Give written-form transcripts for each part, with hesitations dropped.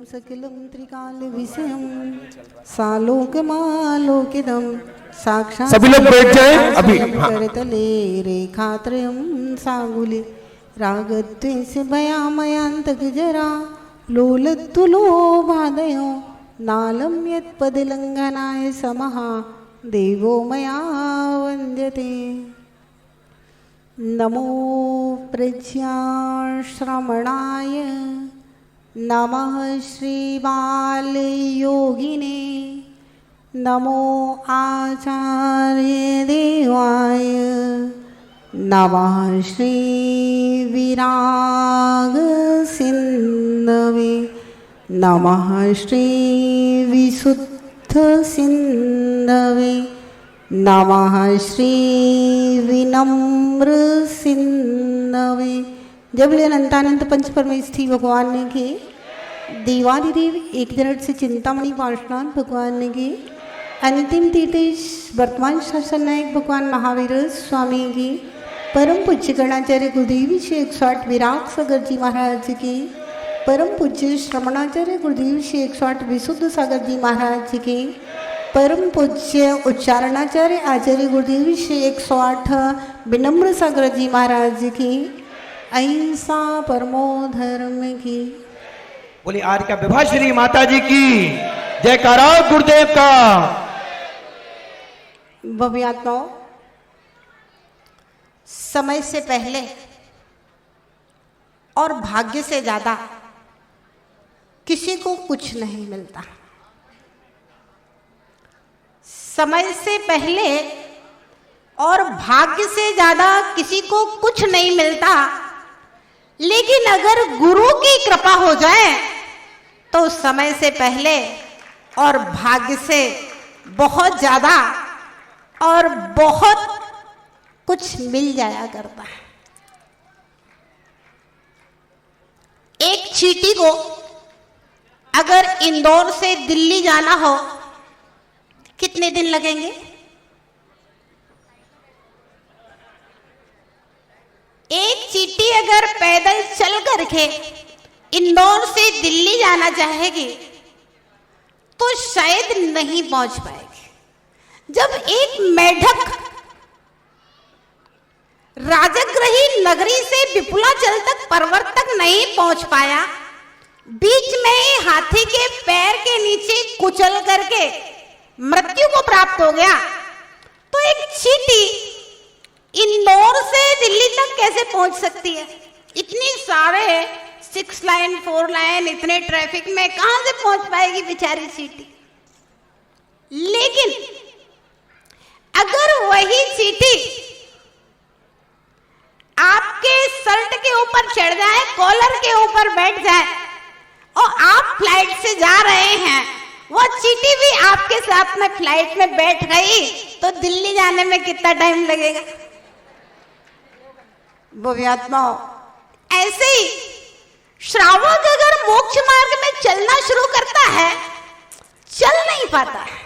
सकलं त्रिकालविषयं सालोकमालोकितं साक्षात् सभी लोग बैठ जाएं अभी। करतले रेखात्रयं सागुले रागद्वेष भयामयान्तकजरा लोलत्तुलोभादयो नालं यत्पदलङ्घनाय समः देवो मया वन्द्यते। नमो प्रज्ञाश्रमणाय नमः श्रीबालयोगिने नमो आचार्यदेवाय नमः श्रीविरागसिन्धवे नमः श्रीविशुद्धसिन्धवे नमः श्रीविनम्रसिन्धवे। जब बोले अनंतानंत पंच परमेष्ठी भगवान ने की देवादिदेव एक जनट से चिंतामणि पार्श्वनाथ भगवान ने की अंतिम तीर्थेश वर्तमान शासन नायक भगवान महावीर स्वामी की परम पूज्य गणाचार्य गुरुदेव श्री 108 विराग सागर जी महाराज की परम पूज्य श्रमणाचार्य गुरुदेव श्री 108 विशुद्ध सागर जी महाराज की परम पूज्य उच्चारणाचार्य आचार्य गुरुदेव श्री 108 विनम्र सागर जी महाराज की अहिंसा परमो धर्म की। बोली आज का विभा श्री माता जी की जयकारा गुरुदेव का। भव्यात्माओं, समय से पहले और भाग्य से ज्यादा किसी को कुछ नहीं मिलता। समय से पहले और भाग्य से ज्यादा किसी को कुछ नहीं मिलता, लेकिन अगर गुरु की कृपा हो जाए तो समय से पहले और भाग्य से बहुत ज्यादा और बहुत कुछ मिल जाया करता है। एक चींटी को अगर इंदौर से दिल्ली जाना हो कितने दिन लगेंगे? एक चींटी अगर पैदल चल करके इंदौर से दिल्ली जाना चाहेगी तो शायद नहीं पहुंच पाएगी। जब एक मेढक राजगृही नगरी से विपुलाचल तक पर्वत तक नहीं पहुंच पाया, बीच में ही हाथी के पैर के नीचे कुचल करके मृत्यु को प्राप्त हो गया, तो एक चींटी इंदौर से दिल्ली तक कैसे पहुंच सकती है? इतनी सारे 6 लाइन 4 लाइन इतने ट्रैफिक में कहां से पहुंच पाएगी बेचारी चींटी? लेकिन अगर वही चींटी आपके शर्ट के ऊपर चढ़ जाए, कॉलर के ऊपर बैठ जाए और आप फ्लाइट से जा रहे हैं, वो चींटी भी आपके साथ में फ्लाइट में बैठ गई तो दिल्ली जाने में कितना टाइम लगेगा? भव्यात्माओं, ऐसे ही श्रावक अगर मोक्ष मार्ग में चलना शुरू करता है, चल नहीं पाता है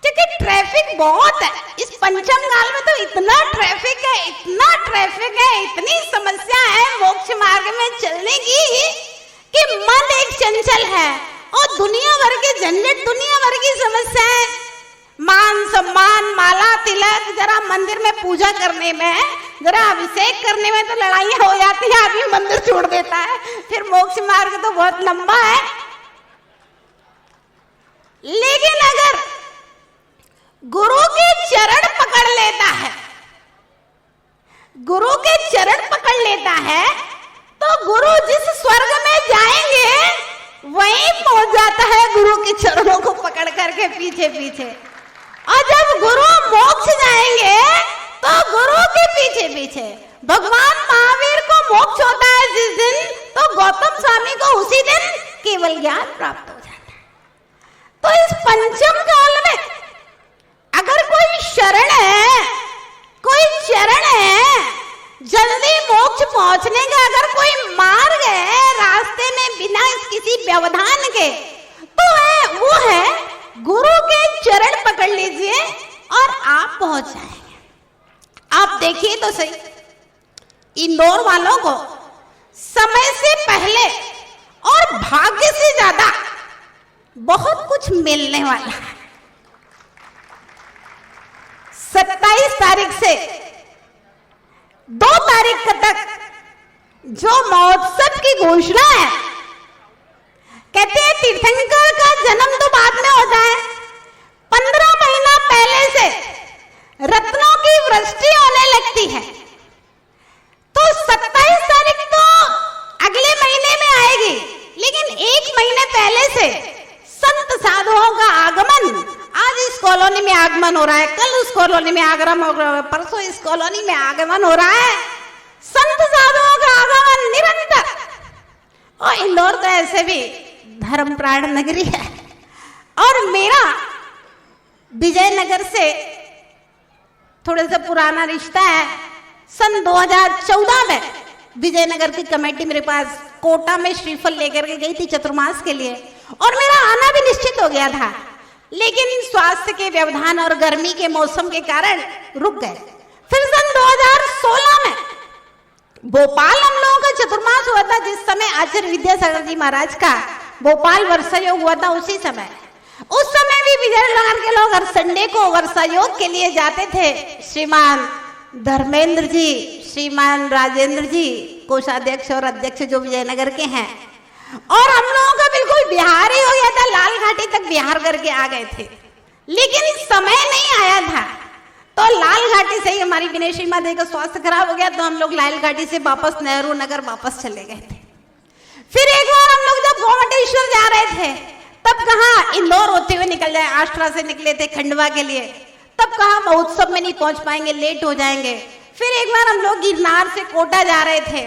क्योंकि ट्रैफिक बहुत है। इस पंचम काल में तो इतना ट्रैफिक है, इतना ट्रैफिक है, इतनी समस्या है मोक्ष मार्ग में चलने की कि मन एक चंचल है और दुनिया भर के झंझट, दुनिया भर की समस्याएं, मान सम्मान, माला तिलक, जरा मंदिर में पूजा करने में, जरा अभिषेक करने में तो लड़ाइयां हो जाती है, आदमी मंदिर छोड़ देता है। फिर मोक्ष मार्ग तो बहुत लंबा है। लेकिन अगर गुरु के चरण पकड़ लेता है, गुरु के चरण पकड़ लेता है तो गुरु जिस स्वर्ग में जाएंगे वहीं पहुंच जाता है गुरु के चरणों को पकड़ करके पीछे पीछे। और जब गुरु मोक्ष जाएंगे तो गुरु के पीछे पीछे भगवान महावीर को मोक्ष होता है जिस दिन, तो गौतम स्वामी को उसी दिन केवल ज्ञान प्राप्त हो जाता है। तो इस पंचम काल में अगर कोई शरण है, कोई चरण है, जल्दी मोक्ष पहुंचने का अगर कोई मार्ग है रास्ते में बिना किसी व्यवधान के, तो वो है गुरु के चरण पकड़ लीजिए और आप पहुंच जाएंगे। आप देखिए तो सही, इंदौर वालों को समय से पहले और भाग्य से ज्यादा बहुत कुछ मिलने वाला है। 27 तारीख से 2 तारीख तक जो महोत्सव की घोषणा है, कहते हैं तीर्थंकर का जन्म तो बाद में होता है, 15 महीना पहले से रत्नों की वृष्टि होने लगती है। तो 27 तारीख तो अगले महीने में आएगी, लेकिन 1 महीने पहले से संत साधुओं का आगमन, आज इस कॉलोनी में आगमन हो रहा है, कल उस कॉलोनी में आगमन हो रहा है, परसों इस कॉलोनी में आगमन हो रहा है। संत साधुओं का आगमन निरंतर। और इंदौर तो ऐसे भी धर्मप्राण नगरी है, और मेरा विजयनगर से थोड़ा सा पुराना रिश्ता है। सन 2014 में विजयनगर की कमेटी मेरे पास कोटा में श्रीफल लेकर के गई थी चतुर्मास के लिए, और मेरा आना भी निश्चित हो गया था, लेकिन स्वास्थ्य के व्यवधान और गर्मी के मौसम के कारण रुक गए। फिर सन 2016 में भोपाल हम लोगों का चतुर्मास हुआ था, जिस समय आचार्य विद्यासागर जी महाराज का भोपाल वर्षा योग हुआ था। उसी समय उस समय भी विजयनगर के लोग हर संडे को वर्षा योग के लिए जाते थे। श्रीमान धर्मेंद्र जी, श्रीमान राजेंद्र जी, कोषाध्यक्ष और अध्यक्ष जो विजयनगर के हैं, और हम लोगों का बिल्कुल बिहार ही हो गया था, लाल घाटी तक बिहार करके आ गए थे, लेकिन समय नहीं आया था। तो लाल घाटी से ही हमारी विनेशी माता का स्वास्थ्य खराब हो गया, तो हम लोग लाल घाटी से वापस नेहरू नगर वापस चले गए थे। फिर एक बार हम लोग जब गोमटेश्वर जा रहे थे, तब कहा इंदौर होते हुए निकल जाए, आष्ट्रा से निकले थे खंडवा के लिए, तब कहा महोत्सव में नहीं पहुंच पाएंगे, लेट हो जाएंगे। फिर एक बार हम लोग गिरनार से कोटा जा रहे थे,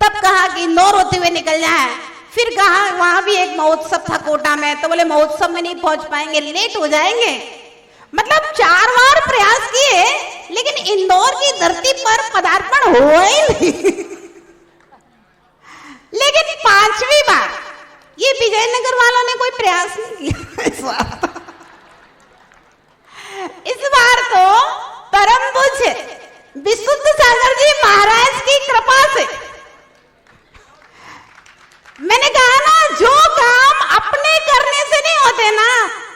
तब कहा कि इंदौर होते हुए निकल जाए। फिर कहा वहां भी एक महोत्सव था कोटा में, तो बोले महोत्सव में नहीं पहुंच पाएंगे, लेट हो जाएंगे। मतलब 4 बार प्रयास किए, लेकिन इंदौर की धरती पर पदार्पण हुआ ही नहीं। लेकिन 5वीं बार ये विजयनगर वालों ने कोई प्रयास नहीं किया। इस बार तो परम पूज्य विशुद्ध सागर जी महाराज की कृपा से, मैंने कहा ना, जो काम अपने करने से नहीं होते ना,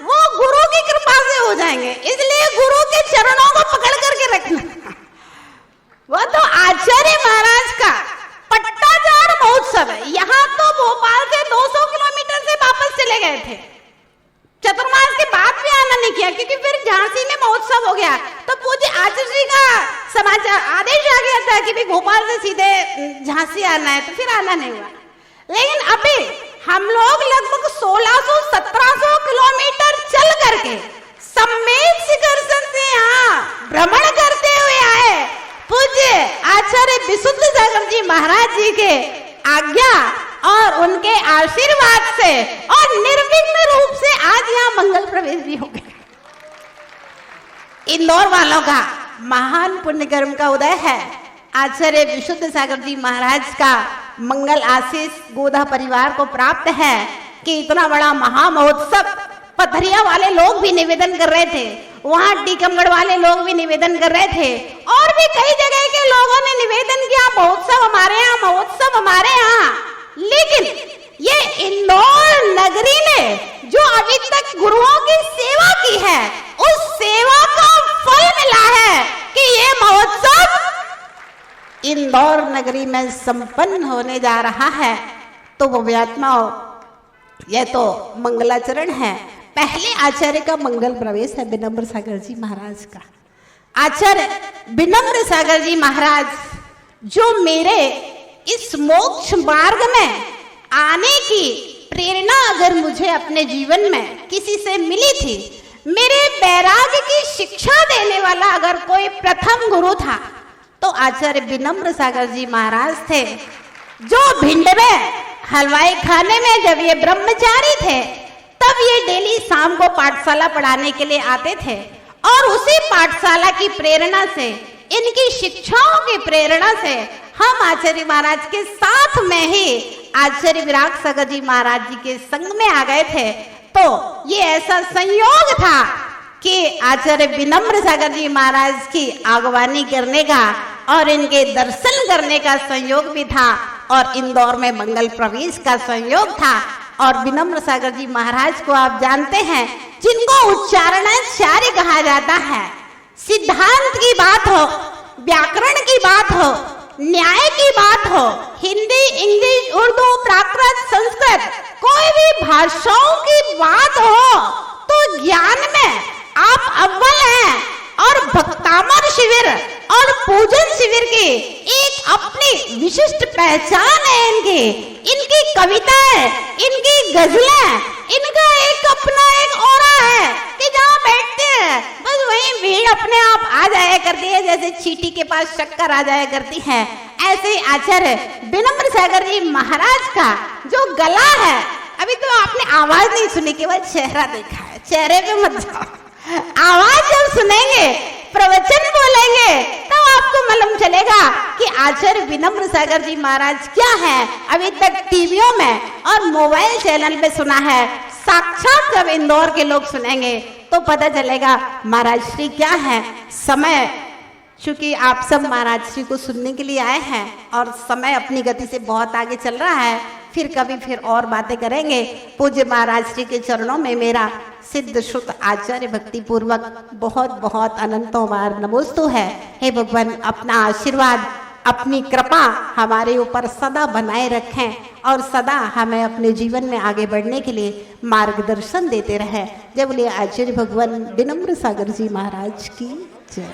वो गुरु की कृपा से हो जाएंगे। इसलिए गुरु के चरणों को पकड़ करके रखना। वो तो आचार्य महाराज का पट्टाचार महोत्सव है। यहाँ तो भोपाल से 200 किलोमीटर से वापस चले गए थे, चतुर्मास के बाद भी आना नहीं किया, क्योंकि फिर झांसी में महोत्सव हो गया, तो पूज्य आचार्य जी का समाचार आदेश आ गया था कि भाई भोपाल से सीधे झांसी आना है, तो फिर आना नहीं हुआ। लेकिन अभी हम लोग लगभग 1600-1700 किलोमीटर चल करके सम्मेद शिखर से यहाँ भ्रमण करते हुए आए पूज्य आचार्य विशुद्ध सागर जी महाराज जी के आज्ञा और उनके आशीर्वाद से और निर्विघ्न रूप से आज यहाँ मंगल प्रवेश भी हो गया। इंदौर वालों का महान पुण्य कर्म का उदय है। आचार्य विशुद्ध सागर जी महाराज का मंगल आशीष गोधा परिवार को प्राप्त है कि इतना बड़ा महामहोत्सव। पथरिया वाले लोग भी निवेदन कर रहे थे, वहां टीकमगढ़ वाले लोग भी निवेदन कर रहे थे, और भी कई जगह के लोगों ने निवेदन किया महोत्सव हमारे यहाँ, महोत्सव हमारे यहाँ। लेकिन ये इंदौर नगरी ने जो अभी तक गुरुओं की सेवा की है, उस सेवा का फल मिला है कि ये महोत्सव इंदौर नगरी में संपन्न होने जा रहा है। तो वो व्यात्माओं, यह तो मंगलाचरण है। पहले आचार्य का मंगल प्रवेश है विनम्र सागर जी महाराज का। आचार्य विनम्र सागर जी महाराज जो मेरे इस मोक्ष मार्ग में आने की प्रेरणा अगर मुझे अपने जीवन में किसी से मिली थी, मेरे वैराग्य की शिक्षा देने वाला अगर कोई प्रथम गुरु था तो आचार्य विनम्र सागर जी महाराज थे, जो भिंड में हलवाई खाने में जब ये ब्रह्मचारी थे तब ये डेली शाम को पाठशाला पढ़ाने के लिए आते थे, और उसी पाठशाला की प्रेरणा से, इनकी शिक्षाओं की प्रेरणा से हम आचार्य महाराज के साथ में ही आचार्य विराग सागर जी महाराज जी के संग में आ गए थे। तो ये ऐसा संयोग था कि आचार्य विनम्र सागर जी महाराज की आगवानी करने का और इनके दर्शन करने का संयोग भी था। और इंदौर में मंगल प्रवेश का संयोग था। और विनम्र सागर जी महाराज को आप जानते हैं, जिनको उच्चारणाचार्य कहा जाता है। सिद्धांत की बात हो, व्याकरण की बात हो, न्याय की बात हो, हिंदी, इंग्लिश, उर्दू, प्राकृत, संस्कृत, कोई भी भाषाओं की बात हो तो ज्ञान में आप अव्वल हैं। और भक्तामर शिविर और पूजन शिविर की एक अपनी विशिष्ट पहचान है इनकी कविताएं, इनकी गजलें, इनका एक अपना एक ऑरा है कि जहाँ बैठते हैं बस वहीं भीड़ अपने आप आ जाया करती है, जैसे चींटी के पास शक्कर आ जाया करती है। ऐसे ही आचार्य विनम्र सागर जी महाराज का जो गला है, अभी तो आपने आवाज नहीं सुनी, केवल चेहरा देखा है, चेहरे पे मत जाओ। आवाज जब सुनेंगे, प्रवचन बोलेंगे, तब आपको मालूम चलेगा कि आचार्य विनम्र सागर जी महाराज क्या है। अभी तक टीवियों में और मोबाइल चैनल पे सुना है, साक्षात जब इंदौर के लोग सुनेंगे तो पता चलेगा महाराज श्री क्या है। समय, चूंकि आप सब महाराज श्री को सुनने के लिए आए हैं और समय अपनी गति से बहुत आगे चल रहा है, फिर और बातें करेंगे। पूज्य महाराज श्री के चरणों में मेरा सिद्ध शुद्ध आचार्य भक्ति पूर्वक बहुत बहुत अनंतों बार नमोस्तु है। हे भगवान, अपना आशीर्वाद, अपनी कृपा हमारे ऊपर सदा बनाए रखें और सदा हमें अपने जीवन में आगे बढ़ने के लिए मार्गदर्शन देते रहें। जय बोलिए आचार्य भगवान विनम्र सागर जी महाराज की जय।